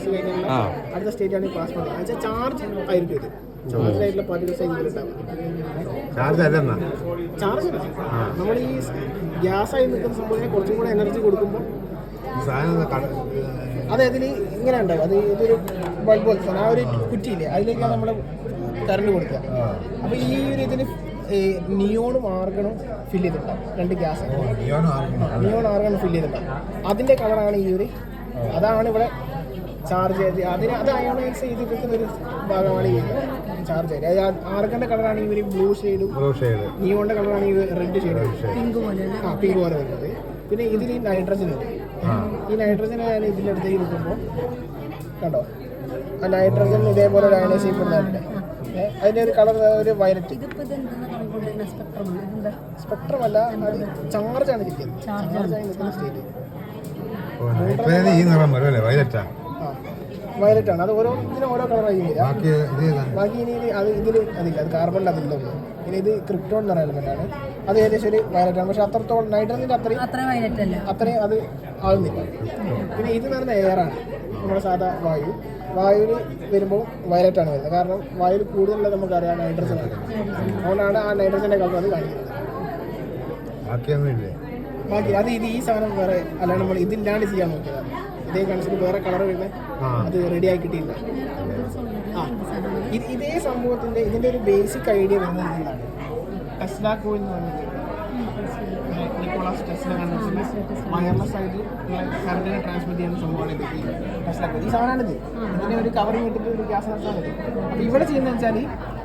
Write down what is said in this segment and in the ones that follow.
കുറച്ച് കഴിഞ്ഞാൽ അടുത്ത സ്റ്റേജാണ് പ്ലാസ്മ. എന്നുവെച്ചാൽ ചാർജ് ആയിരിക്കും ഇത്. ചാർജായിട്ടുള്ള പാർട്ടികൾസ് ഇതിലുണ്ടാവും. ചാർജ് അല്ല, നമ്മൾ ഈ ഗ്യാസായി നിൽക്കുന്ന സംഭവത്തിന് കുറച്ചും കൂടെ എനർജി കൊടുക്കുമ്പോൾ അത് ഇതിന് ഇങ്ങനെ ഉണ്ടാവും. അത് ഇതൊരു ബൾബ് പോലത്തെ ആ ഒരു കുറ്റിയില്ലേ, അതിലേക്കാണ് നമ്മൾ കറണ്ട് കൊടുക്കുക. അപ്പോൾ ഈ ഒരു ഇതിന് നിയോണും ആർഗണും ഫില്ല് ചെയ്തിട്ടുണ്ടാവും. 2 ഗ്യാസ് നിയോൺ ആർഗണും ഫില്ല് ചെയ്തിട്ടുണ്ടാവും. അതിൻ്റെ കളറാണ് ഈ ഒരു, അതാണ് ഇവിടെ ചാർജ് ചെയ്ത് അത് അയോണൈസ് ചെയ്തിരിക്കുന്ന ഒരു ഭാഗമാണ് ഈ ചാർജ് ചെയ്ത്. ആർഗണിൻ്റെ കളറാണ് ഈ ഒരു ബ്ലൂ ഷെയ്ഡും നിയോണിൻ്റെ കളറാണ് ഈ റെഡ് ഷെയ്ഡും പിങ്ക് പോലെ വരുന്നത്. പിന്നെ ഇതിൽ ഈ നൈട്രജൻ ഉണ്ട്. ഈ നൈട്രജൻ ഞാൻ ഇതിൻ്റെ അടുത്തേക്ക് വെക്കുമ്പോൾ കണ്ടോ, ആ നൈട്രജൻ ഇതേപോലെ ഒരു അയണൈസ് ചെയ്യപ്പെടുന്നുണ്ട്. അതിൻ്റെ ഒരു കളർ ഒരു വയലറ്റ്. സ്പെക്ട്രം അല്ല, അത് ചാർജാണ് ഇരിക്കുന്നത്. ചാർജായി നിൽക്കുന്ന സ്റ്റേറ്റ് വയലറ്റ് ആണ്. അത് ഓരോ ഇതിനും ഓരോ കളറായി വരിക. ബാക്കി ഇനി അത് ഇതിൽ അതില്ല, അത് കാർബണിൻ്റെ അതില്ല. പിന്നെ ഇത് ക്രിപ്റ്റോൺ എന്ന് പറയുന്ന എലമെൻ്റാണ്. അത് ഏകദേശം ഒരു വയലറ്റ് ആണ്. പക്ഷെ അത്രത്തോളം നൈട്രജൻ്റെ അത്രയും അത് ആകുന്നില്ല. പിന്നെ ഇത് എന്ന് പറയുന്ന എയറാണ്. നമ്മുടെ സാധാ വായുവിൽ വരുമ്പോൾ വയലറ്റാണ് വരുന്നത്. കാരണം വായുവിൽ കൂടുതലുള്ള നമുക്കറിയാം നൈട്രജൻ ആണ്. അതുകൊണ്ടാണ് ആ നൈട്രജൻ്റെ കളർ അത് കാണിക്കുന്നത്. ബാക്കി അത് ഇത് ഈ സാധനം വേറെ അല്ലാണ്ട് നമ്മൾ ഇതില്ലാണ്ട് ചെയ്യാൻ നോക്കിയതാണ്. ഇതേ കൺസെപ്റ്റ് വേറെ കളർ വരുന്നത് അത് റെഡി ആയി കിട്ടിയില്ല. ഇതേ സംഭവത്തിൻ്റെ ഇതിൻ്റെ ഒരു ബേസിക് ഐഡിയ വരുന്നത് ഇതിലാണ്. ടെസ്ല കോയിൽ എന്ന് പറഞ്ഞത് നിക്കോളാസ് ടെസ്ല കണ്ടുപിടിച്ചത് വയർലെസ് ആയിട്ട് കറണ്ടിനെ ട്രാൻസ്മിറ്റ് ചെയ്യുന്ന സംഭവമാണ് ഇത്. ടെസ്ല കോയിൽ ഈ സാധനമാണിത്. ഇതിനെ ഒരു കവറിങ് ഇട്ടിട്ട് ഒരു ഗ്യാസ് നടത്താൻ മതി. അപ്പോൾ ഇവിടെ ചെയ്യുന്നത് വെച്ചാൽ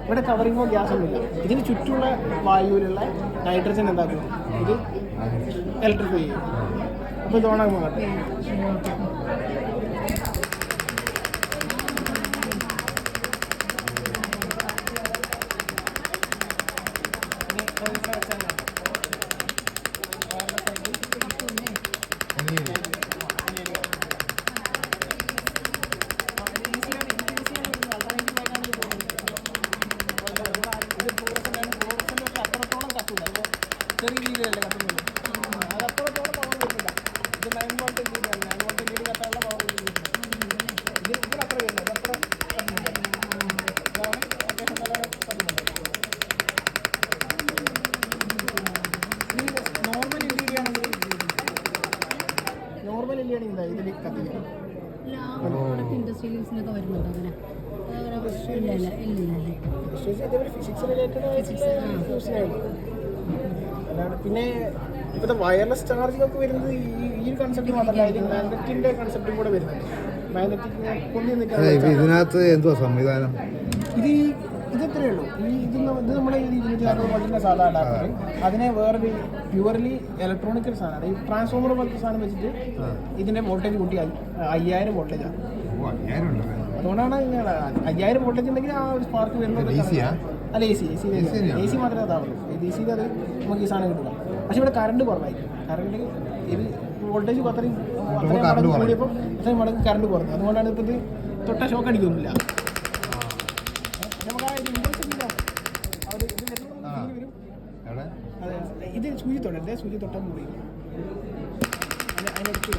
ഇവിടെ കവറിങ്ങോ ഗ്യാസൊന്നും ഇല്ല. ഇതിന് ചുറ്റുമുള്ള വായുവിലുള്ള നൈട്രജൻ എന്താക്കും, ഇത് ഇലക്ട്രിഫൈ ചെയ്യും. അപ്പോൾ ഇത് ഓണാകുമ്പോൾ ചെറിയ രീതിയിലല്ലേ കത്തുന്നത്. അത് അത്രത്തോളം പവർ വരുന്നില്ല. ഇത് 9 വോൾട്ട് ലീഡാണ്. 9 വോൾട്ട് ലീഡ് കത്താനുള്ള പവർ വരുന്നത്. ഇത് ഇവിടെ അത്ര വരുന്നത്, ഇത് അത്ര കത്തുന്നുണ്ട്. ഇതാണ് അത്യാവശ്യം നല്ല കത്തുന്നുണ്ട്. ഈ നോർമൽ എൽ ഇ ഡി ആണെങ്കിൽ എന്താ ഇതിൽ കത്തില്ല. Physics related യൂസിനായിരുന്നു. അല്ലാണ്ട് പിന്നെ ഇപ്പോഴത്തെ വയർലെസ് ചാർജിംഗ് ഒക്കെ വരുന്നത് ഈ ഒരു കൺസെപ്റ്റ് മാത്രമല്ല, ഇതിൽ മാഗ്നറ്റിൻ്റെ കൺസെപ്റ്റും കൂടെ വരുന്നുണ്ട്. മാഗ്നറ്റിക് പൊന്തി നിൽക്കാൻ ഇതിനകത്ത് എന്തുവാ സംവിധാനം? ഇതെത്രയേ ഉള്ളൂ. ഇത് നമ്മുടെ ഈ 260 വോൾട്ടിൻ്റെ സാധാരണ അഡാപ്റ്റർ. അതിനെ വേറൊരു പ്യുവർലി ഇലക്ട്രോണിക്കൽ സാധനമാണ്. ഈ ട്രാൻസ്ഫോമർ പോലത്തെ സാധനം വെച്ചിട്ട് ഇതിൻ്റെ വോൾട്ടേജ് കൂട്ടി 5000 വോൾട്ടേജാണ്. അതുകൊണ്ടാണ് 5000 വോൾട്ടേജ് ഉണ്ടെങ്കിൽ ആ ഒരു സ്പാർക്ക് വരുന്നത്. അല്ല, എ സി മാത്രമേ അതാവുള്ളൂ. ഡി സിയിൽ അത് നമുക്ക് ഈ സാധനം കിട്ടില്ല. പക്ഷെ ഇവിടെ കറണ്ട് കുറവായിരിക്കും. കറണ്ട് ഇത് വോൾട്ടേജ് അത്രയും മടങ്ങ് കൂടിയപ്പോൾ അത്രയും മടങ്ങ് കറണ്ട് കുറഞ്ഞു. അതുകൊണ്ടാണ് ഇപ്പോൾ ഇത് തൊട്ട ഷോക്ക് അടിക്കുന്നില്ല. നമുക്ക് ആ ഇൻഡസ്ട്രിയിലോ അവർ ഇത് വരും. അതെ, ഇത് സൂചി തൊട്ടല്ലേ, സൂചി തൊട്ടാൽ മുറിയില്ല. അതിനടുത്ത്